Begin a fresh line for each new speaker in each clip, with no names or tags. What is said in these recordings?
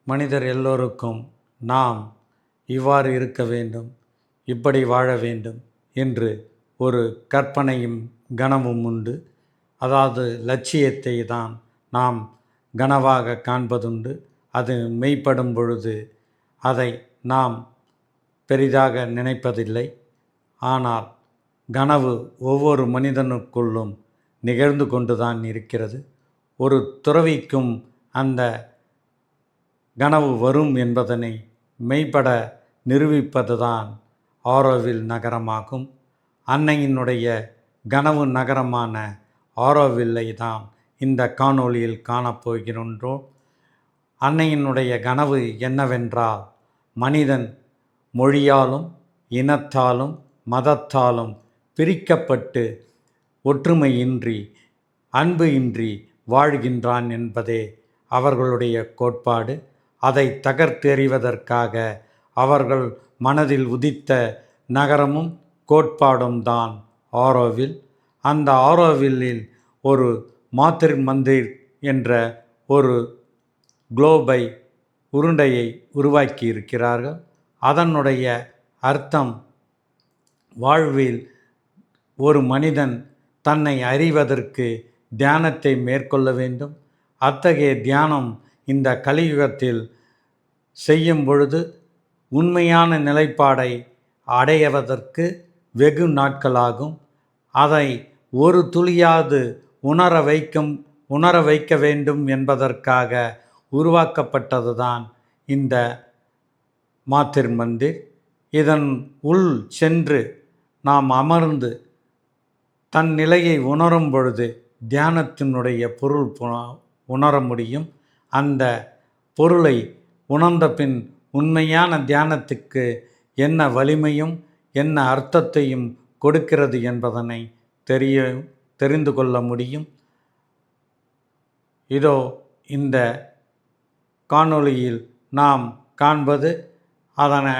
மனிதர் எல்லோருக்கும் நாம் இவ்வாறு இருக்க வேண்டும், இப்படி வாழ வேண்டும் என்று ஒரு கற்பனையும் கனவும் உண்டு. அதாவது லட்சியத்தை தான் நாம் கனவாக காண்பதுண்டு. அது மெய்ப்படும் பொழுது அதை நாம் பெரிதாக நினைப்பதில்லை. ஆனால் கனவு ஒவ்வொரு மனிதனுக்குள்ளும் நிகழ்ந்து கொண்டுதான் இருக்கிறது. ஒரு துறவிக்கும் அந்த கனவு வரும் என்பதனை மெய்ப்பட நிரூபிப்பதுதான் ஆரோவில் நகரமாகும். அன்னையினுடைய கனவு நகரமான ஆரோவில்லை தான் இந்த காணொளியில் காணப்போகின்றோம். அன்னையினுடைய கனவு என்னவென்றால், மனிதன் மொழியாலும் இனத்தாலும் மதத்தாலும் பிரிக்கப்பட்டு ஒற்றுமையின்றி அன்பு இன்றி வாழ்கின்றான் என்பதே அவர்களுடைய கோட்பாடு. அதை தகர்த்தெறிவதற்காக அவர்கள் மனதில் உதித்த நகரமும் கோட்பாடும் தான் ஆரோவில். அந்த ஆரோவில்லில் ஒரு மாத்திர் மந்திர் என்ற ஒரு குளோபை உருண்டையை உருவாக்கி இருக்கிறார்கள். அதனுடைய அர்த்தம், வாழ்வில் ஒரு மனிதன் தன்னை அறிவதற்கு தியானத்தை மேற்கொள்ள வேண்டும். அத்தகைய தியானம் இந்த கலியுகத்தில் செய்யும் பொழுது உண்மையான நிலைப்பாடை அடைவதற்கு வெகு நாட்களாகும். அதை ஒரு துளியாவது உணர வைக்க வேண்டும் என்பதற்காக உருவாக்கப்பட்டது தான் இந்த மாத்திர் மந்திர். இதன் உள் சென்று நாம் அமர்ந்து தன் நிலையை உணரும் பொழுது தியானத்தினுடைய பொருள் உணர முடியும். அந்த பொருளை உணர்ந்த பின் உண்மையான தியானத்துக்கு என்ன வலிமையும் என்ன அர்த்தத்தையும் கொடுக்கிறது என்பதனை தெரிந்து கொள்ள முடியும். இதோ இந்த காணொளியில் நாம் காண்பது அதனை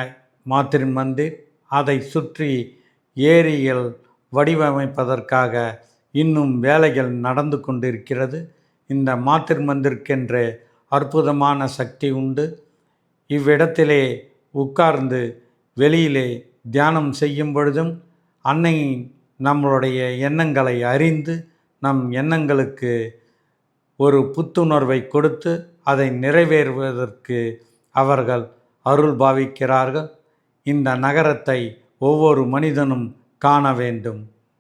மாத்திர் மந்திர். அதை சுற்றி ஏரிகள் வடிவமைப்பதற்காக இன்னும் வேலைகள் நடந்து கொண்டிருக்கிறது. இந்த மாத்திர் மந்திருக்கென்று அற்புதமான சக்தி உண்டு. இவ்விடத்திலே உட்கார்ந்து வெளியிலே தியானம் செய்யும் பொழுதும் அன்னை நம்மளுடைய எண்ணங்களை அறிந்து நம் எண்ணங்களுக்கு ஒரு புத்துணர்வை கொடுத்து அதை நிறைவேறுவதற்கு அவர்கள் அருள் பாவிக்கிறார்கள். இந்த நகரத்தை ஒவ்வொரு மனிதனும் காண வேண்டும்.